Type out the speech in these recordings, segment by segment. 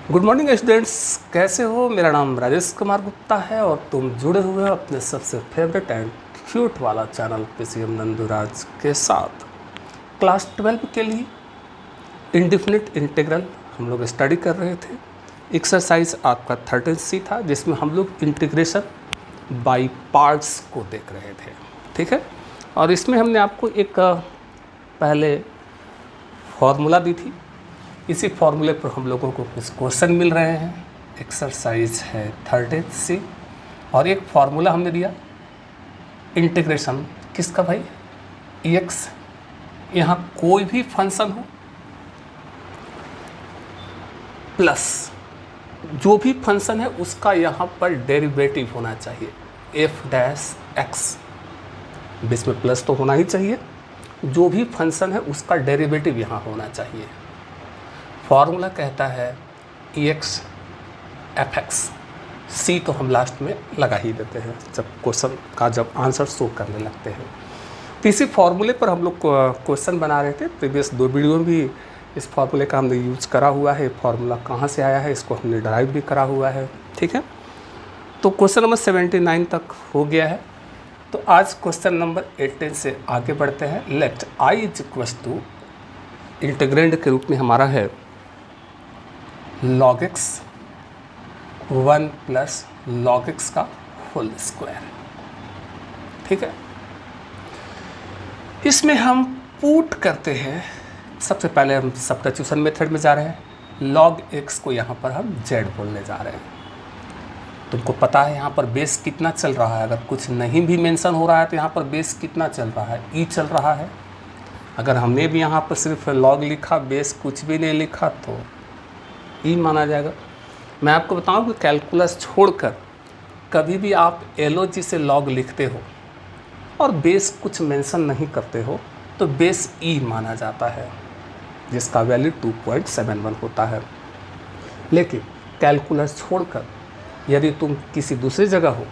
Good morning students, कैसे हो। मेरा नाम राजेश कुमार गुप्ता है और तुम जुड़े हुए हो अपने सबसे फेवरेट एंड क्यूट वाला चैनल पीसीएम नंदुराज के साथ। क्लास 12 के लिए इंडेफिनिट इंटीग्रल हम लोग स्टडी कर रहे थे। एक्सरसाइज आपका 13C था जिसमें हम लोग इंटीग्रेशन बाय पार्ट्स को देख रहे थे, ठीक है। और इसमें हमने आपको एक पहले फॉर्मूला दी थी। इसी फॉर्मूले पर हम लोगों को कुछ क्वेश्चन मिल रहे हैं। एक्सरसाइज है 13C और एक फॉर्मूला हमने दिया इंटीग्रेशन किसका भाई, EX। यहाँ कोई भी फंक्शन हो प्लस जो भी फंक्शन है उसका यहाँ पर डेरिवेटिव होना चाहिए f'(x), बीच में प्लस तो होना ही चाहिए। जो भी फंक्शन है उसका डेरिवेटिव यहाँ होना चाहिए। फॉर्मूला कहता है EX fx। C तो हम लास्ट में लगा ही देते हैं जब क्वेश्चन का आंसर शो करने लगते हैं। तो इसी फॉर्मूले पर हम लोग क्वेश्चन बना रहे थे। प्रीवियस 2 वीडियो में भी इस फॉर्मूले का हमने यूज करा हुआ है। फॉर्मूला कहाँ से आया है इसको हमने ड्राइव भी करा हुआ है, ठीक है। तो क्वेश्चन नंबर 79 तक हो गया है। तो आज क्वेश्चन नंबर 18 से आगे बढ़ते हैं। लेट I = इंटीग्रेंड के रूप में हमारा है log x 1 + log x का होल स्क्वायर, ठीक है। इसमें हम पुट करते हैं। सबसे पहले हम सब्स्टिट्यूशन मेथड में जा रहे हैं। log x को यहाँ पर हम z बोलने जा रहे हैं। तुमको पता है यहाँ पर बेस कितना चल रहा है। अगर कुछ नहीं भी मेंशन हो रहा है तो यहाँ पर बेस कितना चल रहा है, e चल रहा है। अगर हमने भी यहाँ पर सिर्फ log लिखा, बेस कुछ भी नहीं लिखा तो ई माना जाएगा। मैं आपको बताऊं कि कैलकुलस छोड़कर कभी भी आप LOG से लॉग लिखते हो और बेस कुछ मेंशन नहीं करते हो तो बेस ई माना जाता है, जिसका वैल्यू 2.71 होता है। लेकिन कैलकुलस छोड़कर यदि तुम किसी दूसरी जगह हो,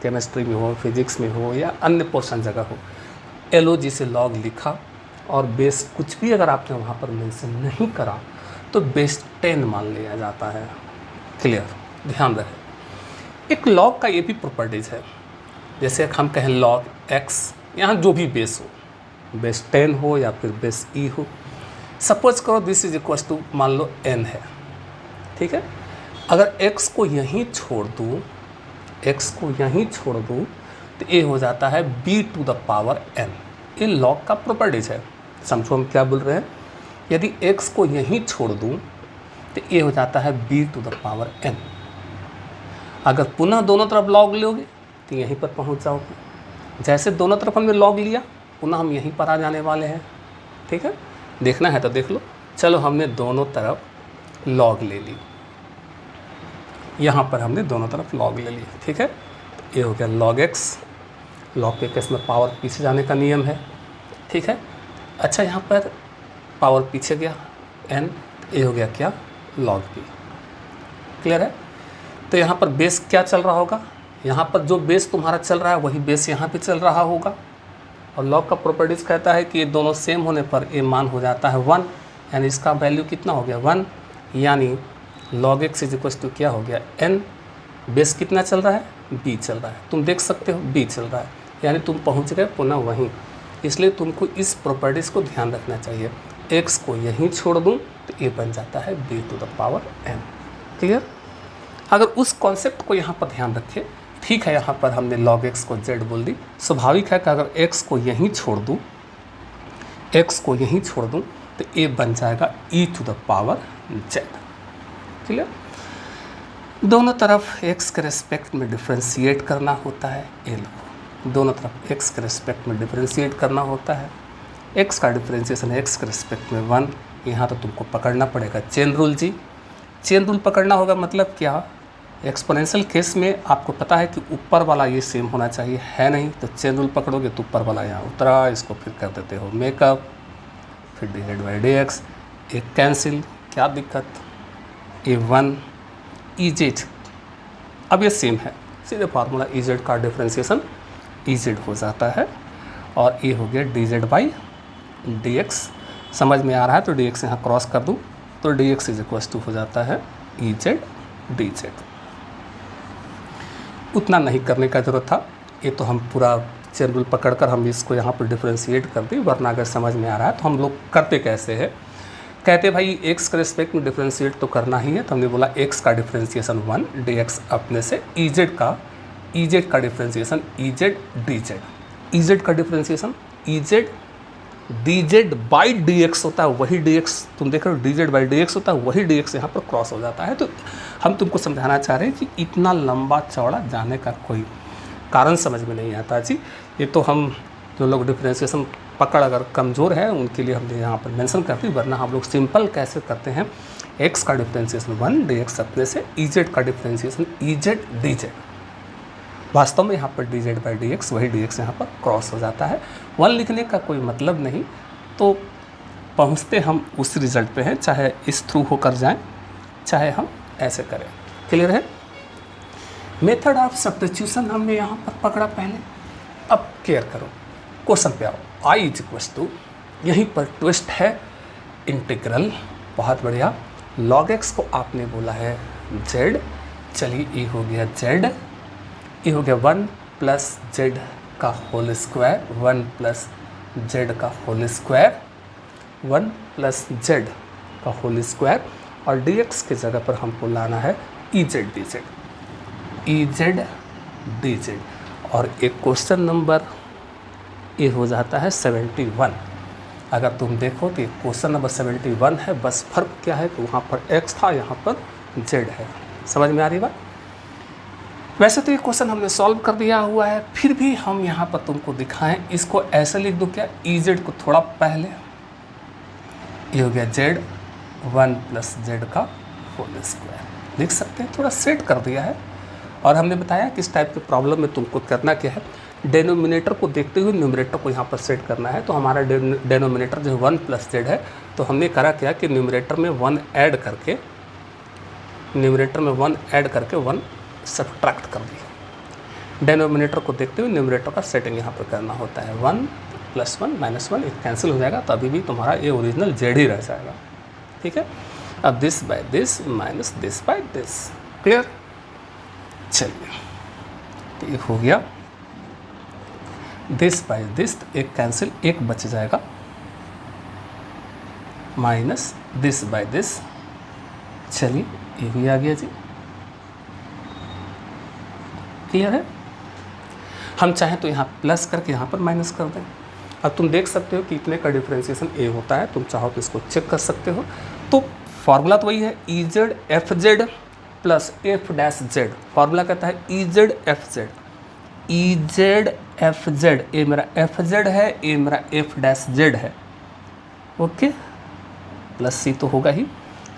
केमिस्ट्री में हो, फिजिक्स में हो या अन्य पोर्शन जगह हो, LOG से लॉग लिखा और बेस कुछ भी अगर आपने वहाँ पर मेंशन नहीं करा तो बेस 10 मान लिया जाता है। क्लियर, ध्यान रहे। एक लॉग का ये भी प्रॉपर्टीज़ है। जैसे हम कहें log x, यहाँ जो भी बेस हो, बेस 10 हो या फिर बेस e हो। सपोज करो दिस इज इक्वल टू मान लो n है, ठीक है। अगर x को यहीं छोड़ दूँ, x को यहीं छोड़ दूँ तो ये हो जाता है b⁴n। ये लॉग का प्रॉपर्टीज़ है। समझो हम क्या बोल रहे हैं। यदि x को यहीं छोड़ दूँ तो ये हो जाता है b⁴n। अगर पुनः दोनों तरफ लॉग लोगे तो यहीं पर पहुंच जाओगे। जैसे दोनों तरफ हमने लॉग लिया पुनः हम यहीं पर आ जाने वाले हैं, ठीक है। देखना है तो देख लो। चलो हमने दोनों तरफ लॉग ले ली, यहाँ पर हमने दोनों तरफ लॉग ले ली, ठीक है। ये हो गया log x। लॉग के केस में पावर पीछे जाने का नियम है, ठीक है। अच्छा, यहाँ पर पावर पीछे गया n, ये हो गया क्या, log p। क्लियर है। तो यहाँ पर बेस क्या चल रहा होगा, यहाँ पर जो बेस तुम्हारा चल रहा है वही बेस यहाँ पे चल रहा होगा। और लॉग का प्रॉपर्टीज़ कहता है कि ये दोनों सेम होने पर ये मान हो जाता है 1, यानी इसका वैल्यू कितना हो गया 1। यानी log x = क्या हो गया n। बेस कितना चल रहा है, b चल रहा है। तुम देख सकते हो b चल रहा है, यानी तुम पहुँच गए पुनः वहीं। इसलिए तुमको इस प्रॉपर्टीज़ को ध्यान रखना चाहिए। x को यहीं छोड़ दूँ तो ये बन जाता है b⁴n। क्लियर। अगर उस कॉन्सेप्ट को यहाँ पर ध्यान रखें, ठीक है। यहाँ पर हमने log x को z बोल दी। स्वाभाविक है कि अगर x को यहीं छोड़ दूँ, x को यहीं छोड़ दूँ तो ये बन जाएगा e⁴z। क्लियर। दोनों तरफ x के रेस्पेक्ट में डिफ्रेंशिएट करना होता है। ये लो, दोनों तरफ x के रेस्पेक्ट में डिफ्रेंशिएट करना होता है। x का डिफ्रेंशिएशन x के रेस्पेक्ट में 1। यहाँ तो तुमको पकड़ना पड़ेगा चेन रूल जी। चेन रूल पकड़ना होगा मतलब क्या, एक्सपोनेंशियल केस में आपको पता है कि ऊपर वाला ये सेम होना चाहिए, है नहीं। तो चेन रूल पकड़ोगे तो ऊपर वाला यहाँ उतरा, इसको फिर कर देते हो मेकअप, फिर dz/dx, एक कैंसिल, क्या दिक्कत। a1 ez, अब ये सेम है, सीधे फार्मूला ez का डिफ्रेंशिएशन ez हो जाता है और ये हो गया dz/dx। समझ में आ रहा है तो dx यहाँ क्रॉस कर दूँ तो dx = हो जाता है ई जेड डी जेड। उतना नहीं करने का ज़रूरत था, ये तो हम पूरा चैन पकड़कर हम इसको यहाँ पर डिफ्रेंशिएट कर दी, वरना अगर समझ में आ रहा है तो हम लोग करते कैसे हैं। कहते भाई एक्स के रिस्पेक्ट में डिफ्रेंशिएट तो करना ही है, तो हमने बोला एक्स का डिफ्रेंशिएशन 1 dx अपने से, ई जेड का differentiation E Z D Z, ई जेड का differentiation E Z D Z by D X होता है, वही डी एक्स तुम देख रहे हो, D Z by D X होता है, वही डी एक्स यहाँ पर क्रॉस हो जाता है। तो हम तुमको समझाना चाह रहे हैं कि इतना लंबा चौड़ा जाने का कोई कारण समझ में नहीं आता जी। ये तो हम जो लोग डिफ्रेंशिएशन पकड़ अगर कमज़ोर है उनके लिए हमने यहाँ पर मेंशन करती, वरना हम लोग सिंपल कैसे करते हैं, एक्स का डिफ्रेंशिएशन 1 dx अपने से, ई जेड का differentiation E Z D Z, वास्तव में यहाँ पर D Z by D X वही डी एक्स यहाँ पर क्रॉस हो जाता है। 1 लिखने का कोई मतलब नहीं, तो पहुँचते हम उस रिज़ल्ट पे हैं, चाहे इस थ्रू होकर जाएं चाहे हम ऐसे करें। क्लियर है। मेथड ऑफ सब्स्टिट्यूशन हमने यहाँ पर पकड़ा पहले। अब केयर करो, क्वेश्चन पे आओ। आई इज इक्वल्स टू, यहीं पर ट्विस्ट है, इंटीग्रल, बहुत बढ़िया। लॉग एक्स को आपने बोला है जेड, चलिए ये हो गया जेड, ये हो गया 1 प्लस जेड का होल स्क्वायर, 1 प्लस जेड का होल स्क्वायर, 1 प्लस जेड का होल स्क्वायर, और डी एक्स की जगह पर हमको लाना है ई जेड डी जेड, ई जेड डी जेड। और एक क्वेश्चन नंबर ये हो जाता है 71। अगर तुम देखो तो क्वेश्चन नंबर 71 है, बस फर्क क्या है कि वहाँ पर x था, यहाँ पर z है। समझ में आ रही बात। वैसे तो ये क्वेश्चन हमने सॉल्व कर दिया हुआ है, फिर भी हम यहाँ पर तुमको दिखाएं, इसको ऐसे लिख दो क्या, ई जेड को थोड़ा पहले, ये हो गया जेड 1 प्लस जेड का होल स्क्वायर लिख सकते हैं, थोड़ा सेट कर दिया है। और हमने बताया किस टाइप के प्रॉब्लम में तुमको करना क्या है, डेनोमिनेटर को देखते हुए न्यूमरेटर को यहाँ पर सेट करना है। तो हमारा डेनोमिनेटर जो 1 प्लस जेड है, तो हमने करा क्या कि न्यूमरेटर में 1 ऐड करके, न्यूमरेटर में 1 ऐड करके 1 सब्ट्रैक्ट कर दी। डेनोमिनेटर को देखते हुए न्यूमरेटर का सेटिंग यहाँ पर करना होता है। 1 प्लस 1 माइनस 1 एक कैंसिल हो जाएगा, तो अभी भी तुम्हारा ये ओरिजिनल जेड ही रह जाएगा। ठीक है। अब this by this minus this by this, clear. चलिए, तो ये हो गया दिस बाय दिस, एक कैंसिल, एक बच जाएगा, माइनस दिस बाय दिस। चलिए, ये भी आ गया जी। क्लियर है। हम चाहें तो यहाँ प्लस करके यहाँ पर माइनस कर दें। अब तुम देख सकते हो कि इतने का डिफ्रेंशिएशन ए होता है, तुम चाहो तो इसको चेक कर सकते हो। तो फॉर्मूला तो वही है, E Z F Z plus F dash Z. Formula कहता है ई जेड एफ जेड, ई जेड एफ जेड, ए मेरा एफ जेड है, ए मेरा एफ डैश जेड है। ओके, प्लस सी तो होगा ही,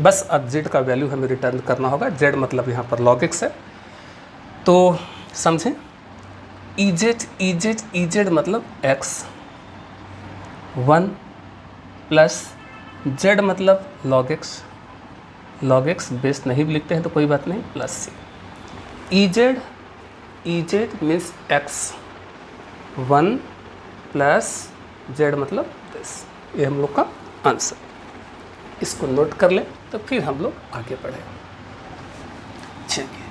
बस अब जेड का वैल्यू हमें रिटर्न करना होगा। जेड मतलब यहाँ पर लॉग एक्स है, तो समझें, ई जेड मतलब एक्स, 1 प्लस जेड मतलब log X, log X base नहीं भी लिखते हैं तो कोई बात नहीं, plus C. E Z means X, 1 plus Z मतलब दिस। ये हम लोग का आंसर, इसको नोट कर लें तो फिर हम लोग आगे बढ़े। चलिए,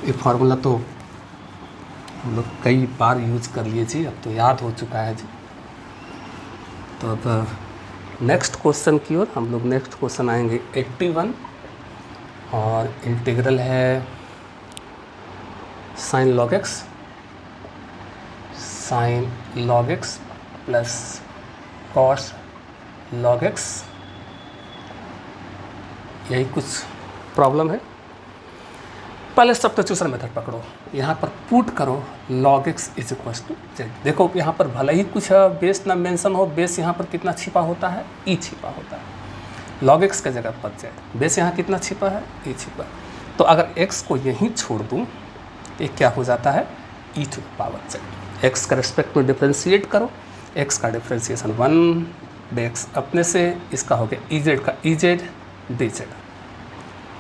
ये फार्मूला तो हम लोग कई बार यूज़ कर लिए जी, अब तो याद हो चुका है जी। तो अब नेक्स्ट क्वेश्चन की ओर हम लोग, नेक्स्ट क्वेश्चन आएंगे 81, और इंटीग्रल है sign log X plus cos log x, यही कुछ प्रॉब्लम है। पहले सब्स्टिट्यूशन मेथड पकड़ो, यहाँ पर पुट करो log x is equals to z. देखो यहाँ पर भले ही कुछ बेस ना मेंशन हो, बेस यहाँ पर कितना छिपा होता है, ई छिपा होता है। log x के जगह पर जेड, बेस यहाँ कितना छिपा है, ई छिपा। तो अगर x को यहीं छोड़ दूँ तो ये क्या हो जाता है, E to the power Z. X का रिस्पेक्ट में डिफ्रेंशिएट करो, एक्स का डिफ्रेंशिएशन 1 dx अपने से, इसका हो गया ई जेड का ई जेड डी जेड।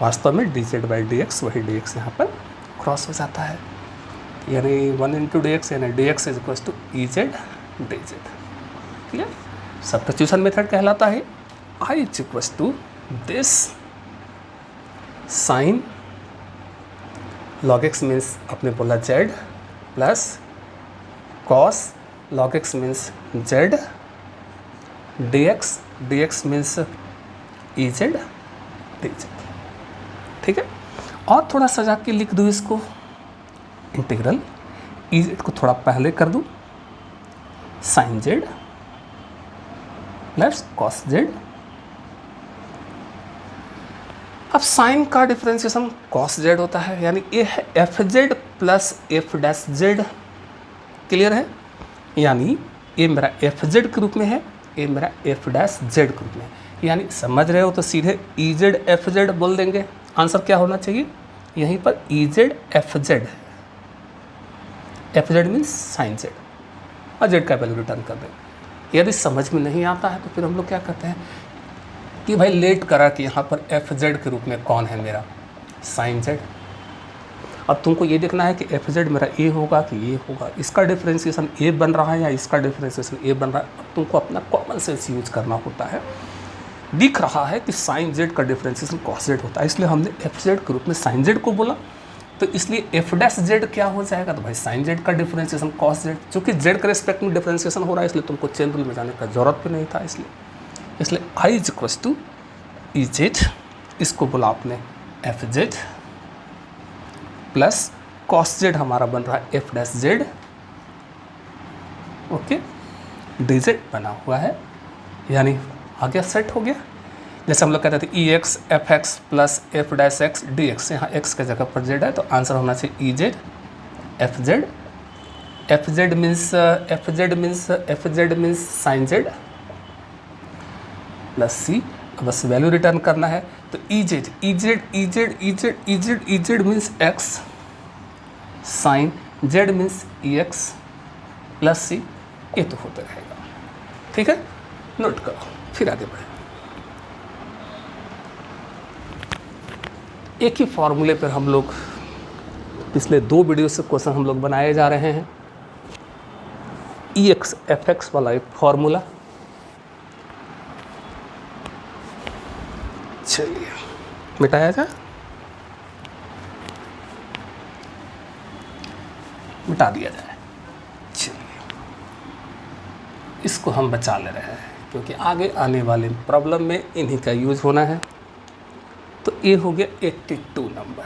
वास्तव में D Z by D X वही डी एक्स यहाँ पर क्रॉस हो जाता है, यानी 1 इंटू डी एक्स, यानी D X is equals to E Z D Z. Clear. Substitution method कहलाता है I is equals to this sine log X means अपने बोला Z plus cos log X means Z D X means E Z D Z. ठीक है, और थोड़ा सजा के लिख दूँ इसको, इंटीग्रल ई जेड को थोड़ा पहले कर दूँ, sine Z plus cos z. अब साइन का डिफरेंशिएशन कॉस जेड होता है, यानी ये है F Z plus F dash Z. Clear है, यानी ये मेरा एफ जेड के रूप में है, ये मेरा एफ डैश जेड के रूप में है। यानी समझ रहे हो तो सीधे ई जेड एफ जेड बोल देंगे। आंसर क्या होना चाहिए, यहीं पर ई Z F Z, F Z means sine Z, और जेड का वैल्यू रिटर्न कर दें। यदि समझ में नहीं आता है तो फिर हम लोग क्या करते हैं कि भाई लेट करा कि यहाँ पर एफ जेड के रूप में कौन है, मेरा साइन जेड। अब तुमको ये देखना है कि एफ जेड मेरा ए होगा कि ये होगा, इसका डिफरेंशिएशन ए बन रहा है या इसका डिफरेंशिएशन ए बन रहा है। अब तुमको अपना कॉमन सेंस यूज करना होता है। दिख रहा है कि साइन जेड का डिफरेंशिएशन कॉस जेड होता है, इसलिए हमने एफ जेड के रूप में साइन जेड को बोला, तो इसलिए एफ डैश जेड क्या हो जाएगा, तो भाई साइन जेड का डिफरेंशिएशन कॉस जेड। चूँकि जेड के रिस्पेक्ट में डिफरेंशिएशन हो रहा है इसलिए तुमको चेन रूल में जाने का जरूरत भी नहीं था, इसलिए I is equal to E Z, इसको बोला आपने F Z plus cos Z हमारा बन रहा है F dash Z, okay, D Z बना हुआ है, यानी आ गया, सेट हो गया। जैसे हम लोग कहते थे E X F X plus F dash X D X, यहाँ एक्स के जगह पर जेड है तो आंसर होना चाहिए E Z F Z. F Z means sine Z plus C, बस वैल्यू रिटर्न करना है। तो E Z means X, sine Z means E X plus C, ये तो होता रहेगा। ठीक है, नोट करो, फिर आगे बढ़े। एक ही फॉर्मूले पर हम लोग पिछले 2 वीडियो से क्वेश्चन हम लोग बनाए जा रहे हैं। ई एक्स एफ एक्स वाला एक फॉर्मूला, चलिए मिटाया जाए, मिटा दिया जाए। चलिए इसको हम बचा ले रहे हैं क्योंकि आगे आने वाले प्रॉब्लम में इन्हीं का यूज होना है। तो ये हो गया 82 नंबर,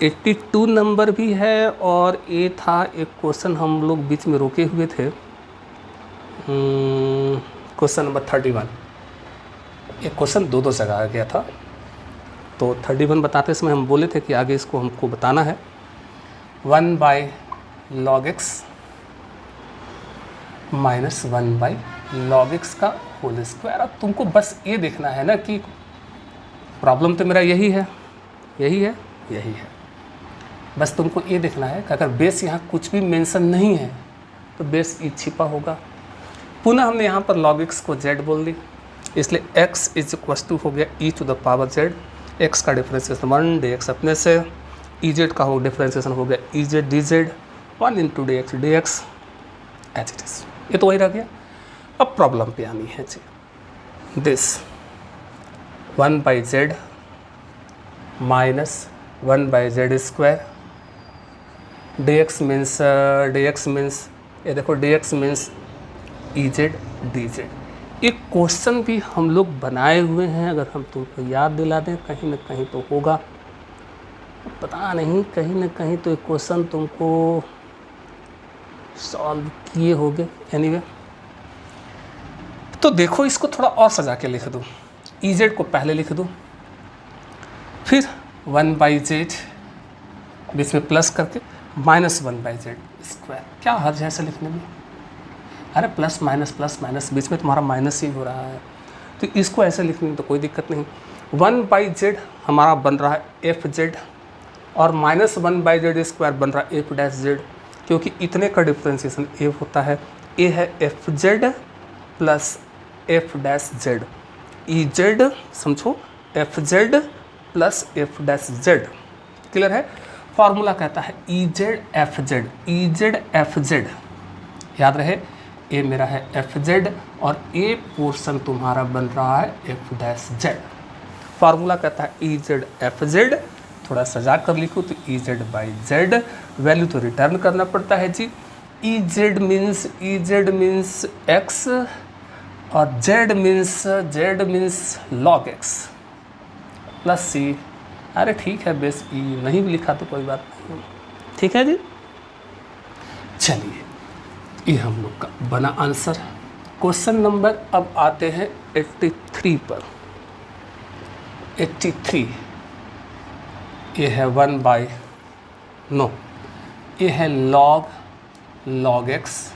82 नंबर भी है, और ये था एक क्वेश्चन हम लोग बीच में रोके हुए थे, क्वेश्चन नंबर 31। ये क्वेश्चन दो जगह आ गया था, तो 31 बताते समय हम बोले थे कि आगे इसको हमको बताना है 1 by log x minus 1 by log x का होल स्क्वायर। अब तुमको बस ये देखना है ना कि प्रॉब्लम तो मेरा यही है, बस तुमको ये देखना है कि अगर बेस यहाँ कुछ भी मेंशन नहीं है तो बेस ई छिपा होगा। पुनः हमने यहाँ पर log x को z बोल दी, इसलिए x इज इक्वल टू हो गया e to the power z, x का डिफरेंशिएशन 1 dx अपने से, ई जेड का हो डिफरेंशिएशन हो गया ई Z D Z 1 into D x H it is. ये तो वही रह गया। अब प्रॉब्लम पे आनी है जी, this 1 by Z minus 1 by Z square, D X means ये देखो D X means E Z D Z. एक क्वेश्चन भी हम लोग बनाए हुए हैं, अगर हम तुमको याद दिला दें कहीं ना कहीं तो होगा, पता नहीं कहीं ना कहीं तो एक क्वेश्चन तुमको सॉल्व किए होंगे। एनीवे तो देखो इसको थोड़ा और सजा के लिख दूँ, ई जेड को पहले लिख दूँ, फिर 1 बाई जेड बीच में प्लस करके माइनस 1 बाई जेड स्क्वायर। क्या हर्ज है ऐसे लिखने में, अरे प्लस माइनस बीच में तुम्हारा माइनस ही हो रहा है, तो इसको ऐसे लिखने में तो कोई दिक्कत नहीं। 1 बाई जेड हमारा बन रहा है एफ जेड, और माइनस 1 बाई जेड स्क्वायर बन रहा है एफ डैश जेड, क्योंकि इतने का डिफ्रेंशिएशन ए होता है। ए है F Z plus F dash Z, ई जेड समझो F Z plus F dash Z. Clear है, फॉर्मूला कहता है ई जेड एफ जेड, ई जेड एफ जेड, याद रहे ए मेरा है एफ जेड और ए पोर्शन तुम्हारा बन रहा है एफ डैश जेड। फार्मूला कहता है ई जेड एफ जेड, थोड़ा सजा कर लिखो तो E Z by Z, value तो रिटर्न करना पड़ता है जी। ई जेड मीन्स एक्स और Z means log X plus C. अरे ठीक है, बेस ई नहीं भी लिखा तो कोई बात नहीं, ठीक है जी। चलिए, ये हम लोग का बना आंसर। क्वेश्चन नंबर अब आते हैं 83 पर। 83 ये है 1 बाई नो, ये है log X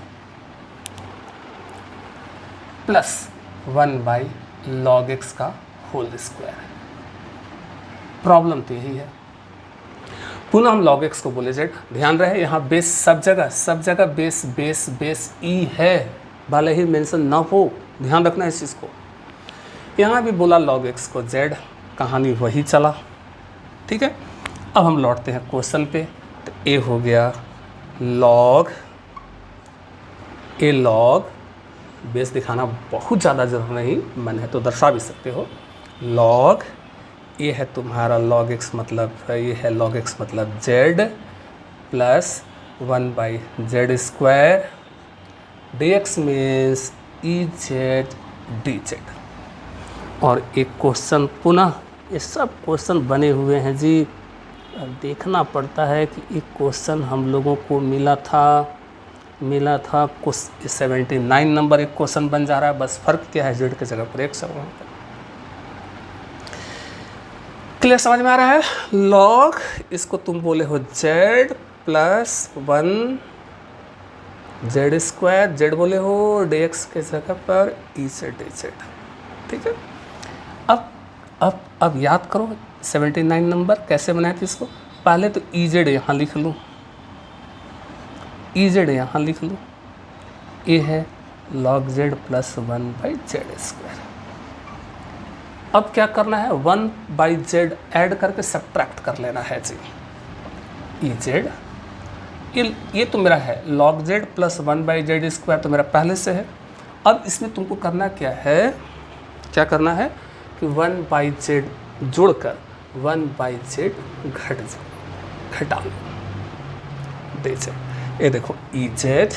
plus 1 by log x का होल स्क्वायर। प्रॉब्लम तो यही है। पुनः हम log x को बोले जेड। ध्यान रहे यहाँ बेस सब जगह बेस ई है, भले ही मेंशन ना हो, ध्यान रखना इस चीज़ को। यहाँ भी बोला log x को जेड, कहानी वही चला, ठीक है। अब हम लौटते हैं क्वेश्चन पे। तो ए हो गया log, बेस दिखाना बहुत ज़्यादा जरूर नहीं, मन है तो दर्शा भी सकते हो। log ये है तुम्हारा log x मतलब, ये है log x मतलब z plus 1 by Z square, D X means E Z D Z. और एक क्वेश्चन पुनः, ये सब क्वेश्चन बने हुए हैं जी। अब देखना पड़ता है कि एक क्वेश्चन हम लोगों को मिला था कुछ 79 नंबर एक क्वेश्चन बन जा रहा है, बस फर्क क्या है, जेड के जगह पर एक सब। क्लियर समझ में आ रहा है। लॉग इसको तुम बोले हो Z plus 1 Z square, Z बोले हो डी एक्स के जगह पर ई जेड डी जेड, ठीक है। अब याद करो 79 नंबर कैसे बनाए थे इसको। पहले तो ई जेड यहाँ लिख लूँ, ये है log Z plus 1 by Z square. अब क्या करना है, 1 बाई जेड ऐड करके सब्ट्रैक्ट कर लेना है जी। ई जेड ये तो मेरा है log Z plus 1 by Z square, तो मेरा पहले से है। अब इसमें तुमको करना क्या करना है कि 1 बाई जेड जोड़कर 1 बाई जेड घटा दे जेड। ये देखो ई जेड,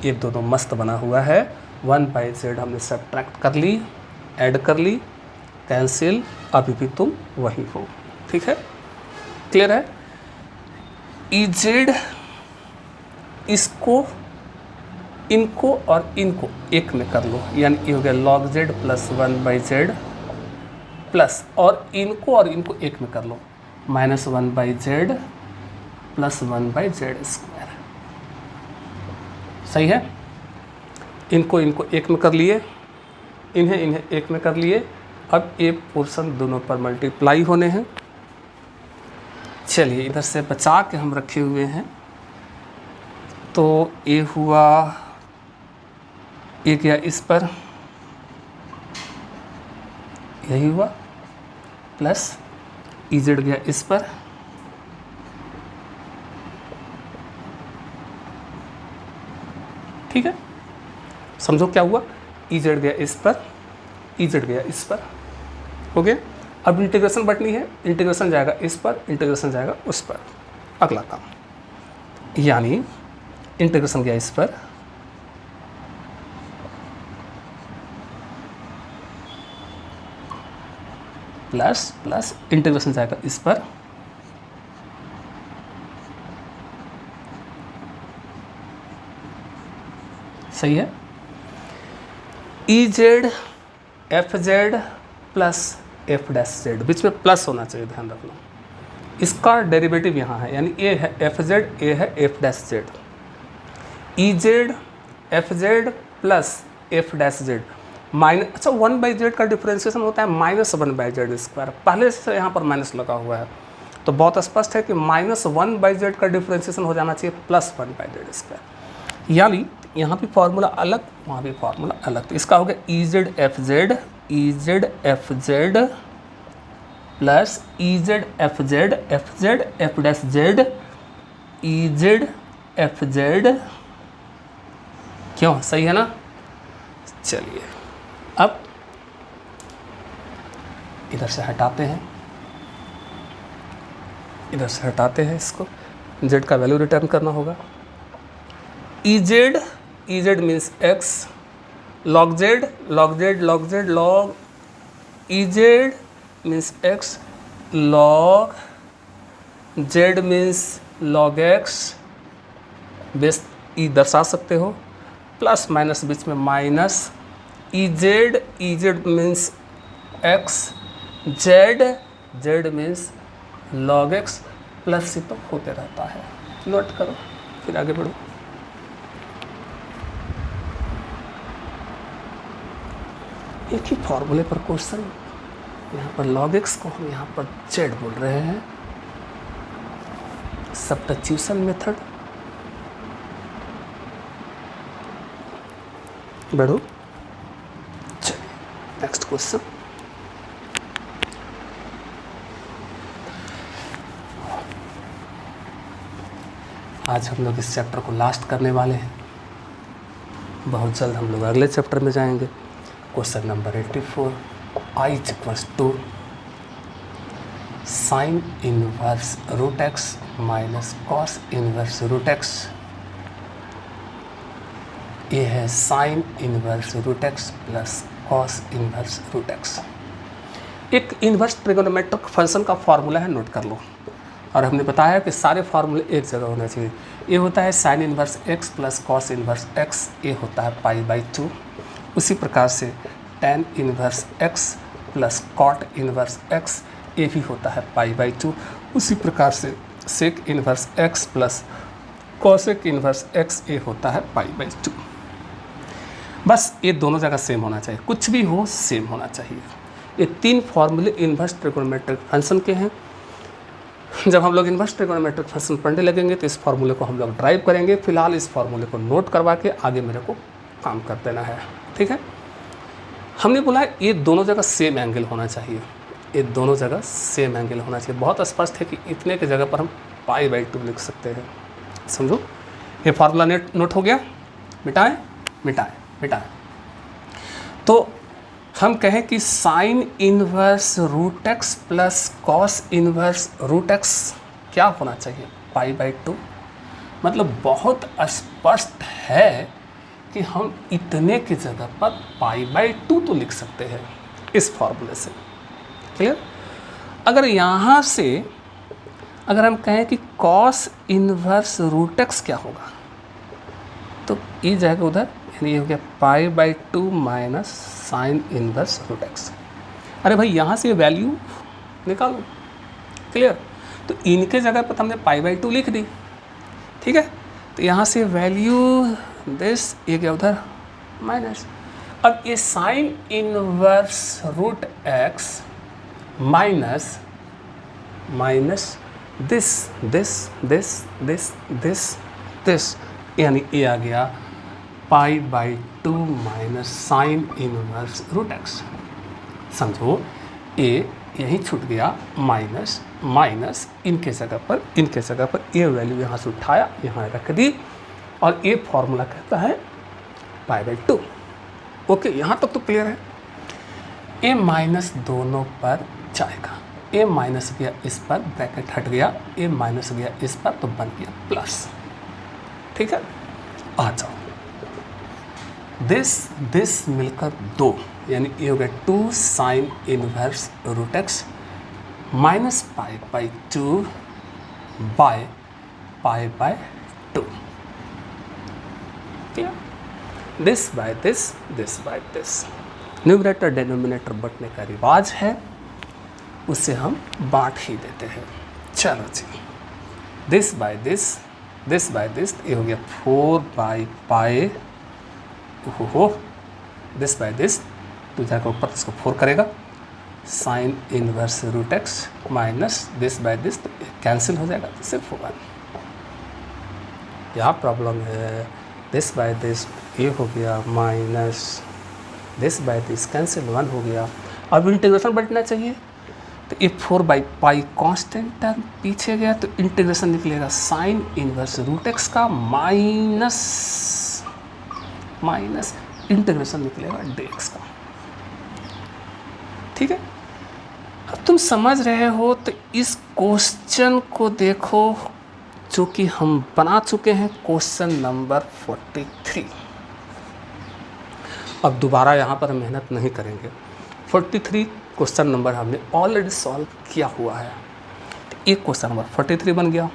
ये दोनों मस्त बना हुआ है। 1 बाई जेड हमने सब्ट्रैक्ट कर ली, ऐड कर ली, कैंसिल, अभी भी तुम वही हो, ठीक है। क्लियर है। ई जेड इनको और इनको एक में कर लो, यानी ये हो गया log Z plus 1 by Z plus, और इनको एक में कर लो, minus 1 by Z plus 1 by Z square. सही है। इनको एक में कर लिए, इन्हें एक में कर लिए। अब ये पोर्शन दोनों पर मल्टीप्लाई होने हैं। चलिए, इधर से बचा के हम रखे हुए हैं, तो ये हुआ, ये गया इस पर, यही हुआ, प्लस ई जेड गया इस पर, ठीक है। समझो क्या हुआ, ई जेड गया इस पर, ई जेड गया इस पर, हो गया। अब इंटीग्रेशन बटनी है, इंटीग्रेशन जाएगा इस पर, इंटीग्रेशन जाएगा उस पर। अगला काम, यानी इंटीग्रेशन गया इस पर, प्लस इंटीग्रेशन जाएगा इस पर, सही है। E Z F Z plus F dash Z, बीच में प्लस होना चाहिए, ध्यान रखना। इसका डेरिवेटिव यहाँ है, यानी ए है एफ जेड, ए है एफ डैश जेड। ई Z F Z plus F dash Z minus, अच्छा 1 बाई जेड का डिफ्रेंसिएशन होता है माइनस 1 बाई जेड स्क्वायर, पहले से यहाँ पर माइनस लगा हुआ है, तो बहुत स्पष्ट है कि माइनस 1 बाई जेड का डिफ्रेंसिएशन हो जाना चाहिए प्लस 1 बाई जेड स्क्वायर। यानी यहाँ भी फार्मूला अलग, वहाँ भी फार्मूला अलग, तो इसका हो गया ई जेड एफ जेड प्लस ई Z F Z F dash Z ई जेड एफ जेड। क्यों, सही है ना। चलिए, अब इधर से हटाते हैं, इधर से हटाते हैं इसको, z का वैल्यू रिटर्न करना होगा। EZ means x, log z log EZ means x, log z means log x, base E दर्शा सकते हो, प्लस माइनस बीच में minus, EZ means x, z means log x, plus से तो होते रहता है। नोट करो, फिर आगे बढ़ो। एक ही फॉर्मूले पर क्वेश्चन, यहाँ पर log x को हम यहाँ पर z बोल रहे हैं, सब्स्टिट्यूशन मेथड। बढ़ो, चलिए नेक्स्ट क्वेश्चन। आज हम लोग इस चैप्टर को लास्ट करने वाले हैं, बहुत जल्द हम लोग अगले चैप्टर में जाएंगे। Question number 84, I equals to sine inverse root x minus cos inverse root x. ये है sine inverse root x plus cos inverse root x. एक इनवर्स ट्रिगोनोमेट्रिक फंक्शन का फॉर्मूला है, नोट कर लो। और हमने बताया कि सारे फार्मूले एक जगह होने चाहिए। ये होता है sine inverse x plus cos inverse x, ये होता है π/2। उसी प्रकार से tan inverse x plus cot inverse x, ये भी होता है π/2। उसी प्रकार से sec inverse x plus cosec inverse x, ये होता है π/2। बस ये दोनों जगह सेम होना चाहिए, कुछ भी हो सेम होना चाहिए। ये तीन फॉर्मूले इनवर्स ट्रिगोनोमेट्रिक फंक्शन के हैं। जब हम लोग इनवर्स ट्रिगोनोमेट्रिक फंक्शन पढ़ने लगेंगे तो इस फार्मूले को हम लोग ड्राइव करेंगे। फिलहाल इस फार्मूले को नोट करवा के आगे मेरे को काम कर देना है, ठीक है। हमने बोला ये दोनों जगह सेम एंगल होना चाहिए, ये दोनों जगह सेम एंगल होना चाहिए। बहुत स्पष्ट है कि इतने की जगह पर हम π/2 लिख सकते हैं। समझो, ये फार्मूला नोट हो गया। मिटाएं मिटाएं मिटाएं। तो हम कहें कि sine inverse root x plus cos inverse root x क्या होना चाहिए, π/2। मतलब बहुत स्पष्ट है कि हम इतने की जगह पर π/2 तो लिख सकते हैं इस फॉर्मूले से। क्लियर। अगर यहाँ से अगर हम कहें कि कॉस इनवर्स रूट एक्स क्या होगा, तो ये जाएगा उधर, यानी ये हो गया π/2 minus sine inverse root X. अरे भाई यहाँ से वैल्यू निकालो। क्लियर। तो इनके जगह पर हमने π/2 लिख दी, ठीक है। तो यहाँ से वैल्यू दिस, ये क्या उधर माइनस। अब ये sine inverse root x minus minus this this this this this this, यानी ये आ गया π/2 minus sine inverse root X. समझो, ए यहीं छूट गया, माइनस माइनस इनके जगह पर ये वैल्यू यहाँ से उठाया, यहाँ रख दी, और ये फॉर्मूला कहता है π/2। ओके, यहाँ तक तो क्लियर है। ए माइनस दोनों पर जाएगा, ए माइनस गया इस पर, ब्रैकेट हट गया, ए माइनस गया इस पर, तो बन गया प्लस। ठीक है, आ जाओ। दिस मिलकर 2, यानी ये हो गया 2 sine inverse root x minus π/2 by π/2। Clear. This by this. Numerator denominator बंटने का रिवाज है, उससे हम बांट ही देते हैं। चलो जी, दिस बाय दिस, ये हो गया 4/π। हो दिस बाय दिस, तो जाकर ऊपर इसको 4 करेगा, sine inverse root x minus this by this, तो कैंसिल हो जाएगा, तो सिर्फ 1। यहाँ प्रॉब्लम है, दिस बाय दिस ये हो गया minus this by this, cancel 1 हो गया। अब इंटीग्रेशन बढ़ना चाहिए, तो ये 4/π कांस्टेंट टर्म पीछे गया, तो इंटीग्रेशन निकलेगा साइन इनवर्स रूट एक्स का माइनस इंटीग्रेशन निकलेगा dx का। ठीक है, अब तुम समझ रहे हो तो इस क्वेश्चन को देखो जो कि हम बना चुके हैं, क्वेश्चन नंबर 43। अब दोबारा यहाँ पर मेहनत नहीं करेंगे। 43 क्वेश्चन नंबर हमने ऑलरेडी सॉल्व किया हुआ है। तो एक क्वेश्चन नंबर 43 बन गया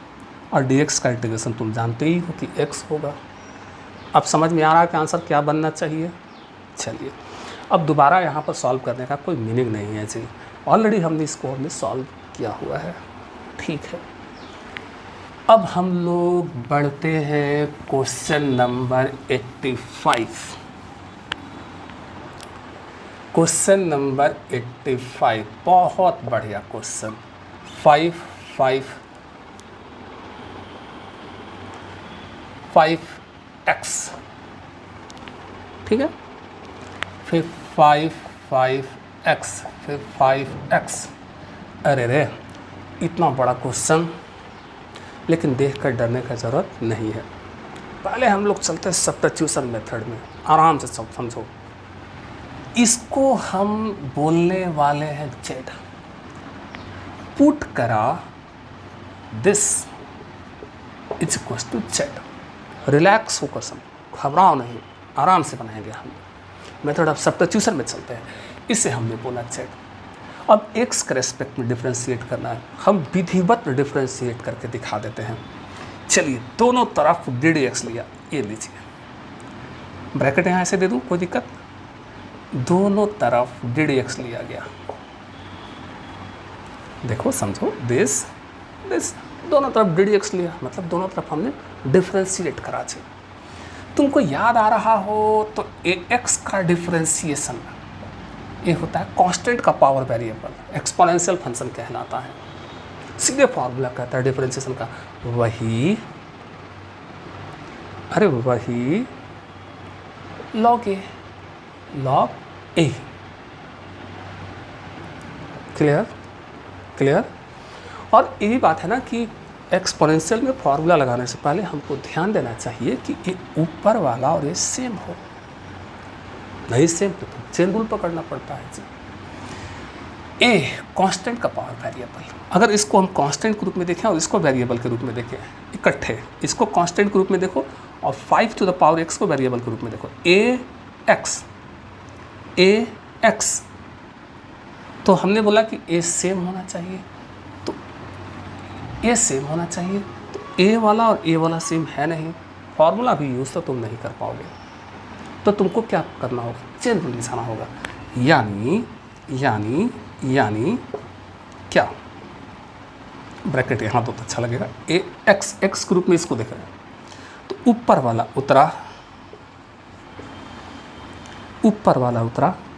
और dx का इंटीग्रेशन तुम जानते ही हो कि x होगा। अब समझ में आ रहा है कि आंसर क्या बनना चाहिए। चलिए अब दोबारा यहाँ पर सॉल्व करने का कोई मीनिंग नहीं है जी, ऑलरेडी हमने इसको सॉल्व किया हुआ है। ठीक है, अब हम लोग बढ़ते हैं क्वेश्चन नंबर 85। क्वेश्चन नंबर 85 बहुत बढ़िया क्वेश्चन। 5x, ठीक है, फिर 5x, फिर 5x। अरे रे, इतना बड़ा क्वेश्चन, लेकिन देख कर डरने का ज़रूरत नहीं है। पहले हम लोग चलते हैं सब्स्टिट्यूशन मेथड में, आराम से सब समझो। इसको हम बोलने वाले हैं जेड। पुट करा this is equal to z. Relax होकर समझो, घबराओ नहीं, आराम से बनाएंगे हम। मेथड ऑफ सब्स्टिट्यूशन में चलते हैं, इसे हमने बोला जेड। अब एक्स के रेस्पेक्ट में डिफ्रेंशिएट करना है, हम विधिवत डिफ्रेंशिएट करके दिखा देते हैं। चलिए दोनों तरफ ddx लिया, ये लीजिए ब्रैकेट यहाँ ऐसे दे दूँ, कोई दिक्कत। दोनों तरफ ddx लिया गया, देखो समझो, दिस दोनों तरफ ddx लिया, मतलब दोनों तरफ हमने डिफ्रेंशिएट करा चाहिए। तुमको याद आ रहा हो तो ax का डिफ्रेंशिएशन ये होता है कांस्टेंट का पावर वेरिएबल, एक्सपोनेंशियल फंक्शन कहलाता है। सीधे फॉर्मूला कहता है डिफरेंशिएशन का, वही log a। क्लियर। और यही बात है ना कि एक्सपोनेंशियल में फॉर्मूला लगाने से पहले हमको ध्यान देना चाहिए कि ये ऊपर वाला और ये सेम हो, नहीं सेम तो चेन रूल पकड़ना पड़ता है जी। ए कांस्टेंट का पावर वेरिएबल, अगर इसको हम कांस्टेंट के रूप में देखें और इसको वेरिएबल के रूप में देखें इकट्ठे, इसको कांस्टेंट के रूप में देखो और 5 टू द पावर x को वेरिएबल के रूप में देखो, ax। तो हमने बोला कि a सेम होना चाहिए, तो a सेम होना चाहिए, तो a वाला और a वाला सेम है नहीं, फॉर्मूला भी यूज़ तो तुम नहीं कर पाओगे। तो तुमको क्या करना होगा, चेन रूल निशाना होगा, यानी क्या, ब्रैकेट यहाँ तो अच्छा लगेगा, x के रूप में इसको देख रहे हैं, तो ऊपर वाला उतरा।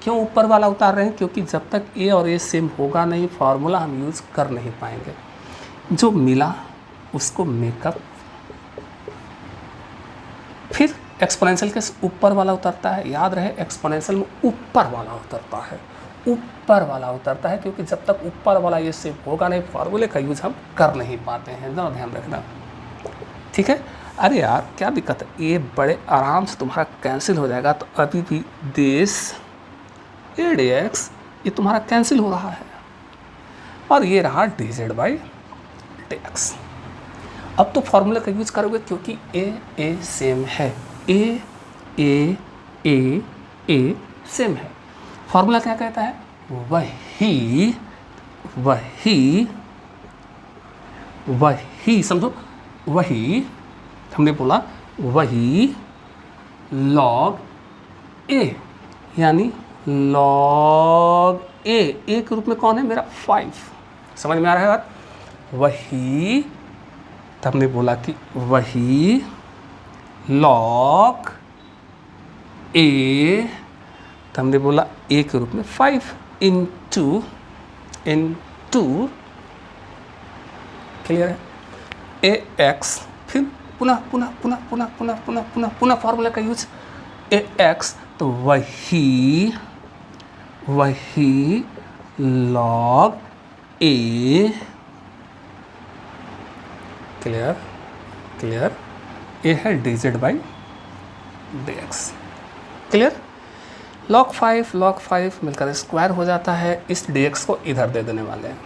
क्यों ऊपर वाला उतार रहे हैं, क्योंकि जब तक a और a सेम होगा नहीं फार्मूला हम यूज़ कर नहीं पाएंगे। जो मिला उसको मेकअप, फिर एक्सपोनेंशियल के ऊपर वाला उतरता है, याद रहे एक्सपोनेंशियल में ऊपर वाला उतरता है, क्योंकि जब तक ऊपर वाला ये सेम होगा नहीं फार्मूले का यूज़ हम कर नहीं पाते हैं, ज़रा ध्यान रखना, ठीक है। अरे यार क्या दिक्कत है, ये बड़े आराम से तुम्हारा कैंसिल हो जाएगा। तो अभी भी दिस dx ये तुम्हारा कैंसिल हो रहा है और ये रहा dz/dx। अब तो फॉर्मूला का यूज़ करोगे क्योंकि a सेम है, a सेम है। फॉर्मूला क्या कहता है, वही समझो, वही हमने बोला वही log a, यानी log a के रूप में कौन है मेरा 5, समझ में आ रहा है बात। वही तो हमने बोला कि वही log a, तो हमने बोला a के रूप में 5 इंटू क्लियर है ax, फिर पुनः फॉर्मूला का यूज ax, तो वही log a, क्लियर a है dz/dx, क्लियर। log 5 मिलकर स्क्वायर हो जाता है, इस dx को इधर दे देने वाले हैं,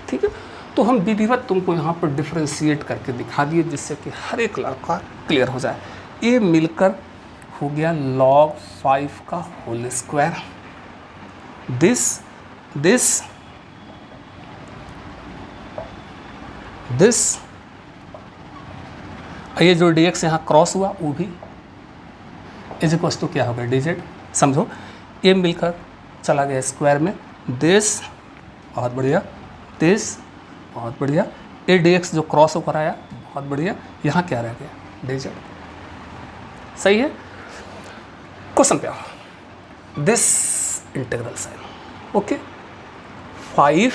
ठीक है। तो हम विधिवत तुमको यहाँ पर डिफ्रेंशिएट करके दिखा दिए जिससे कि हर एक लड़का क्लियर हो जाए। ये मिलकर हो गया log 5 का होल स्क्वायर, दिस ये जो dx यहाँ क्रॉस हुआ वो भी इज इक्वल्स टू क्या होगा dz। समझो, ये मिलकर चला गया स्क्वायर में, दिस बहुत बढ़िया, दिस बहुत बढ़िया, ये dx जो क्रॉस होकर आया बहुत बढ़िया, यहाँ क्या रह गया dz। सही है। क्वेश्चन पे आओ, दिस इंटीग्रल साइन, ओके। 5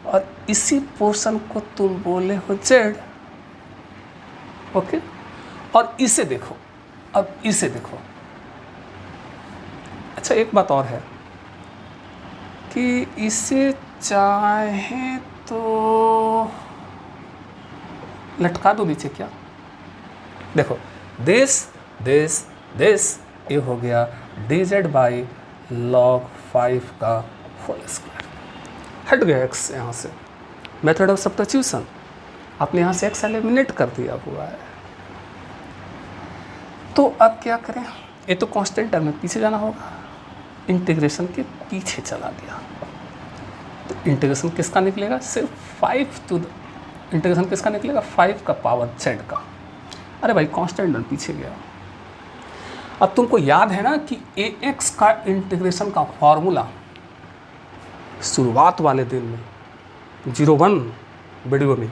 और इसी पोर्शन को तुम बोले हो z, ओके। और इसे देखो, अब इसे देखो। अच्छा, एक बात और है कि इसे चाहे तो लटका दो नीचे, क्या देखो, दिस ये हो गया dz बाई log 5 का होल स्क्वायर। हट गया x यहाँ से, मेथड ऑफ सब्स्टिट्यूशन, आपने यहाँ से x एलिमिनेट कर दिया हुआ है। तो अब क्या करें, ये तो कांस्टेंट टर्म में पीछे जाना होगा, इंटीग्रेशन के पीछे चला गया तो इंटीग्रेशन किसका निकलेगा, सिर्फ 5 टू द इंटीग्रेशन किसका निकलेगा, 5 का पावर z का। अरे भाई कांस्टेंट टर्म पीछे गया। अब तुमको याद है ना कि ax का इंटीग्रेशन का फॉर्मूला शुरुआत वाले दिन में 01 वीडियो में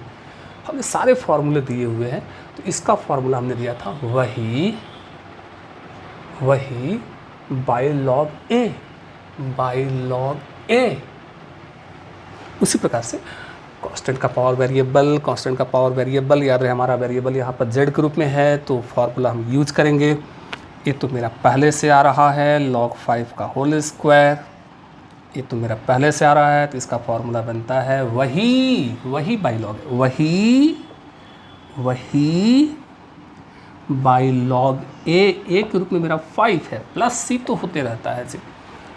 हमने सारे फॉर्मूले दिए हुए हैं, तो इसका फॉर्मूला हमने दिया था वही बाई लॉग ए। उसी प्रकार से कांस्टेंट का पावर वेरिएबल, याद रहे हमारा वेरिएबल यहाँ पर z के रूप में है, तो फॉर्मूला हम यूज करेंगे। ये तो मेरा पहले से आ रहा है log 5 का होल स्क्वायर, ये तो मेरा पहले से आ रहा है, तो इसका फॉर्मूला बनता है वही बाई लॉग, वही बाई लॉग ए के रूप में मेरा 5 है, प्लस c तो होते रहता है जी।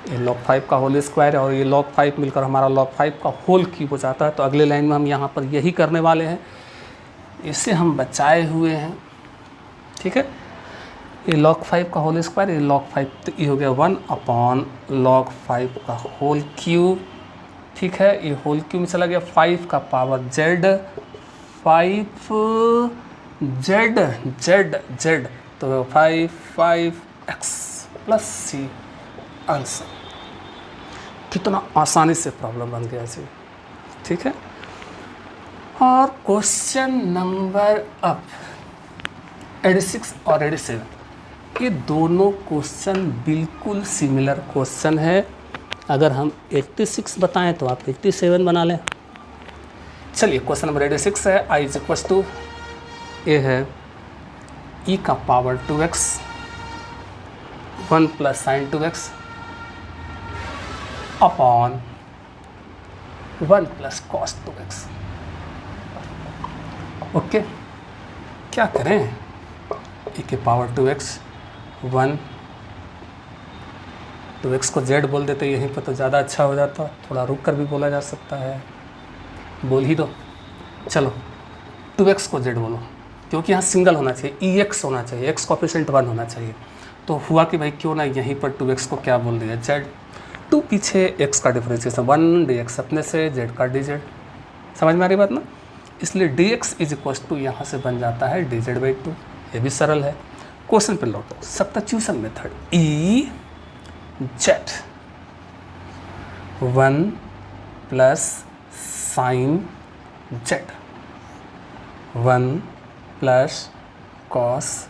ये log 5 का होल स्क्वायर है और ये log 5 मिलकर हमारा log 5 का होल क्यूब हो जाता है। तो अगले लाइन में हम यहाँ पर यही करने वाले हैं, इसे हम बचाए हुए हैं, ठीक है। ये log 5 का होल स्क्वायर, ये log 5, तो ये हो गया 1/log 5 का होल क्यूब, ठीक है। ये होल क्यूब में चला गया 5 का पावर z, 5z, तो 5x प्लस c आंसर। कितना आसानी से प्रॉब्लम बन गया जी, ठीक है। और क्वेश्चन नंबर अब 86 और 87, ये दोनों क्वेश्चन बिल्कुल सिमिलर क्वेश्चन है। अगर हम 86 बताएं तो आप 87 बना लें। चलिए, क्वेश्चन नंबर 86 है, i इज इक्वल टू, ये है e का power 2x 1 plus sign 2x upon 1 plus cos 2x। Okay, क्या करें, e के पावर 2x 1, 2x को z बोल देते, यहीं पर तो ज़्यादा अच्छा हो जाता, थोड़ा रुक कर भी बोला जा सकता है, बोल ही दो। चलो 2x को z बोलो, क्योंकि यहाँ सिंगल होना चाहिए, ex होना चाहिए, x कोफिशिएंट 1 होना चाहिए। तो हुआ कि भाई क्यों ना यहीं पर 2x को क्या बोल दिया, z। 2 पीछे x का डिफरेंशिएशन 1 dx अपने से, z का dz। समझ में आ रही बात ना। इसलिए dx इज इक्वल टू यहाँ से बन जाता है dz/2। ये भी सरल है। क्वेश्चन पे लौटो, substitution method, e z 1 plus sine z 1 plus cos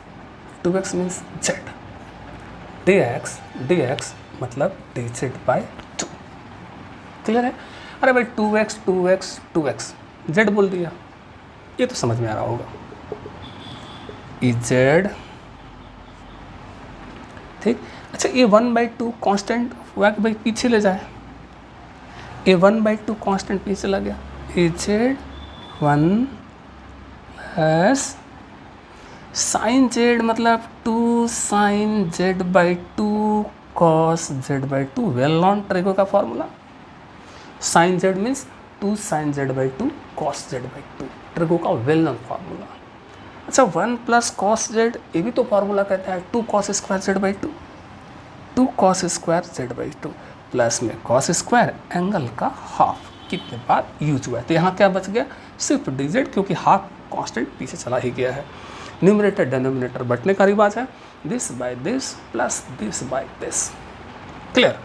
2x means z, dx मतलब dz/2। क्लियर है। अरे भाई 2x z बोल दिया, ये तो समझ में आ रहा होगा। z, ठीक। अच्छा, ये 1/2 कांस्टेंट हुआ कि भाई पीछे ले जाए, ये 1/2 कांस्टेंट पीछे चला गया, z 1 प्लस साइन जेड मतलब 2 sine Z by 2 cos Z by 2, well known trigo का formula. Sine Z means 2 sine Z by 2 cos Z by 2, trigo का वेल नॉन फार्मूला। अच्छा 1 प्लस कॉस जेड, ये भी तो फार्मूला कहता है 2 cos square z by 2, 2 cos square z by 2 plus में cos square angle का हाफ, कितने बार यूज हुआ है। तो यहाँ क्या बच गया, सिर्फ डी जेड, क्योंकि हाफ कांस्टेंट पीछे चला ही गया है। न्यूमरेटर डिनोमिनेटर बटने का रिवाज है, this by this plus this by this. Clear.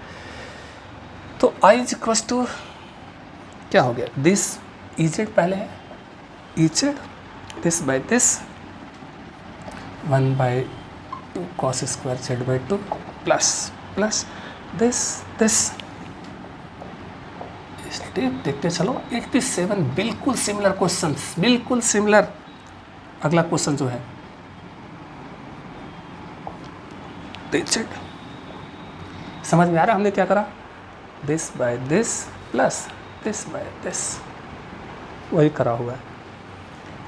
तो आई इज इक्वल टू क्या हो गया, दिस ई जेड पहले है, E Z this by this 1 by 2 cos square z by 2 plus plus this this. देखते चलो 87 बिल्कुल सिमिलर क्वेश्चन, बिल्कुल सिमिलर। अगला क्वेश्चन जो है जेड, समझ में आ रहा है हमने क्या करा, this by this plus this by this, वही करा हुआ है।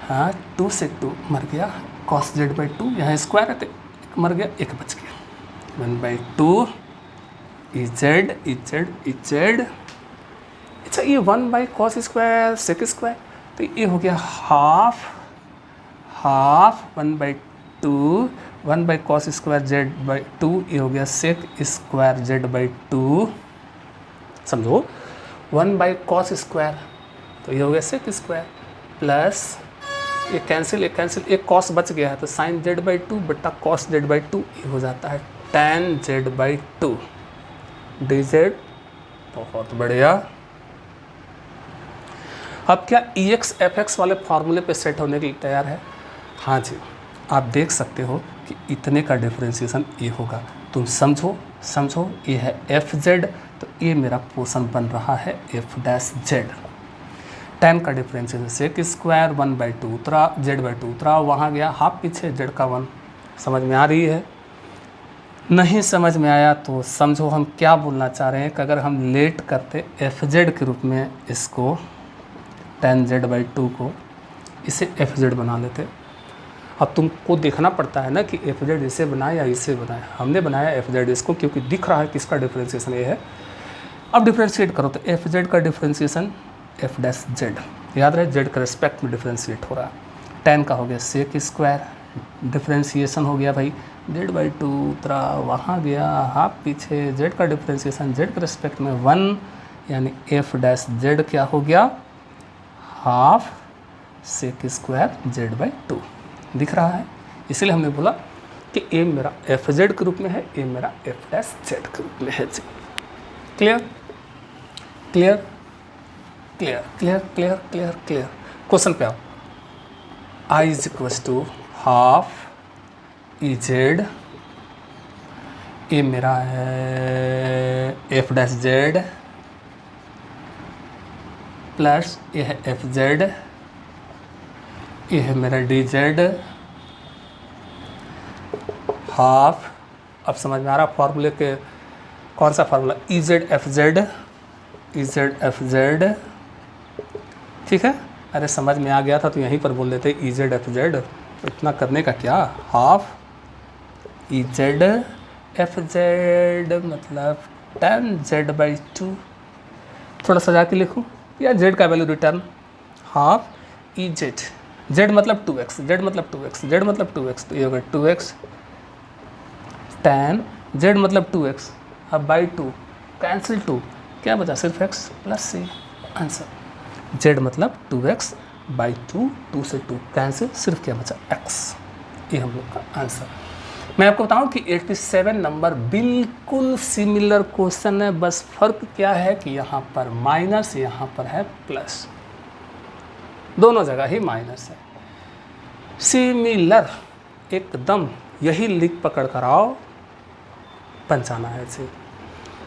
हाँ 2 से 2 मर गया, कॉस जेड बाई 2, यहाँ स्क्वायर है तो एक मर गया, एक बच गया। 1 by 2 e z E z E z. अच्छा ये 1 by cos square sec square, तो ये हो गया half half 1 by 2, 1 by cos square z by 2, ये हो गया सेक स्क्वायर जेड बाई 2। समझो 1 बाई कॉस स्क्वायर, तो ये हो गया सेक स्क्वायर प्लस ये कैंसिल एक कॉस बच गया है, तो साइन जेड बाई 2 बटा कॉस जेड बाई 2, ये हो जाता है tan Z by 2 D Z. बहुत बढ़िया। अब क्या ई एक्स एफ एक्स वाले फार्मूले पे सेट होने के लिए तैयार है? हाँ जी, आप देख सकते हो कि इतने का डिफ्रेंशिएशन ये होगा। तुम समझो ये है एफ जेड, तो ये मेरा पोर्शन बन रहा है एफ डैश जेड। tan का डिफ्रेंशिएशन सेक स्क्वायर 1 बाई 2 उतरा, जेड बाई 2 उतरा, वहाँ गया हाफ पीछे जेड का 1। समझ में आ रही है? नहीं समझ में आया तो समझो हम क्या बोलना चाह रहे हैं कि अगर हम लेट करते एफ जेड के रूप में इसको tan जेड बाई 2 को, इसे एफ जेड बना लेते। अब तुमको देखना पड़ता है ना कि एफ जेड इसे बनाए या इसे बनाए। हमने बनाया एफ जेड इसको, क्योंकि दिख रहा है कि इसका डिफ्रेंशिएशन ये है। अब डिफ्रेंशिएट करो तो एफ जेड का डिफ्रेंशिएशन एफ डैश जेड, याद रहे जेड के रिस्पेक्ट में डिफ्रेंशिएट हो रहा है। tan का हो गया सेक स्क्वायर, डिफ्रेंशिएशन हो गया भाई जेड बाई 2 उतरा, वहाँ गया हाफ पीछे, जेड का डिफ्रेंशिएशन जेड के रिस्पेक्ट में 1, यानी एफ डैश जेड क्या हो गया, half sec square z by 2। दिख रहा है? इसलिए हमने बोला कि ए मेरा एफ जेड के रूप में है, ए मेरा एफ डैश जेड के रूप में है। जी clear clear clear clear clear clear clear. Question पे आओ। I is equal to half E Z, ये मेरा है एफ डैश जेड प्लस ये है एफ जेड, ये है मेरा डी जेड हाफ। अब समझ में आ रहा फॉर्मूले के कौन सा फार्मूला, ई जेड एफ जेड, ई जेड एफ जेड। ठीक है, अरे समझ में आ गया था तो यहीं पर बोल देते ई जेड एफ जेड, इतना करने का क्या। Half E Z F Z मतलब tan जेड बाई 2, थोड़ा सजा के लिखूँ या जेड का value return, half E Z, Z मतलब 2x, जेड मतलब 2x, जेड मतलब 2x, तो ये होगा 2x tan जेड मतलब 2x, अब बाई 2 कैंसिल 2, क्या बचा सिर्फ x plus c। Answer Z मतलब 2x बाई 2, 2 से 2 कैंसिल, सिर्फ क्या बचा x। ये हम लोग का आंसर। मैं आपको बताऊं कि 87 नंबर बिल्कुल सिमिलर क्वेश्चन है, बस फर्क क्या है कि यहाँ पर माइनस, यहाँ पर है प्लस, दोनों जगह ही माइनस है। सिमिलर एकदम, यही लिख पकड़ कर आओ, पंचाना है जी।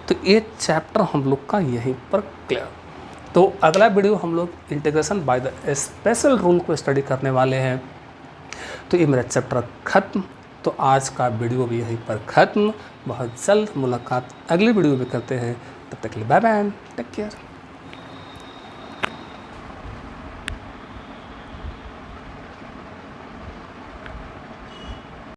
तो ये चैप्टर हम लोग का यहीं पर क्लियर। तो अगला वीडियो हम लोग integration by the special rule को स्टडी करने वाले हैं। तो ये मेरा चैप्टर खत्म। तो आज का वीडियो भी यहीं पर ख़त्म। बहुत जल्द मुलाकात अगली वीडियो में करते हैं, तब तक के लिए बाय बाय, टेक केयर।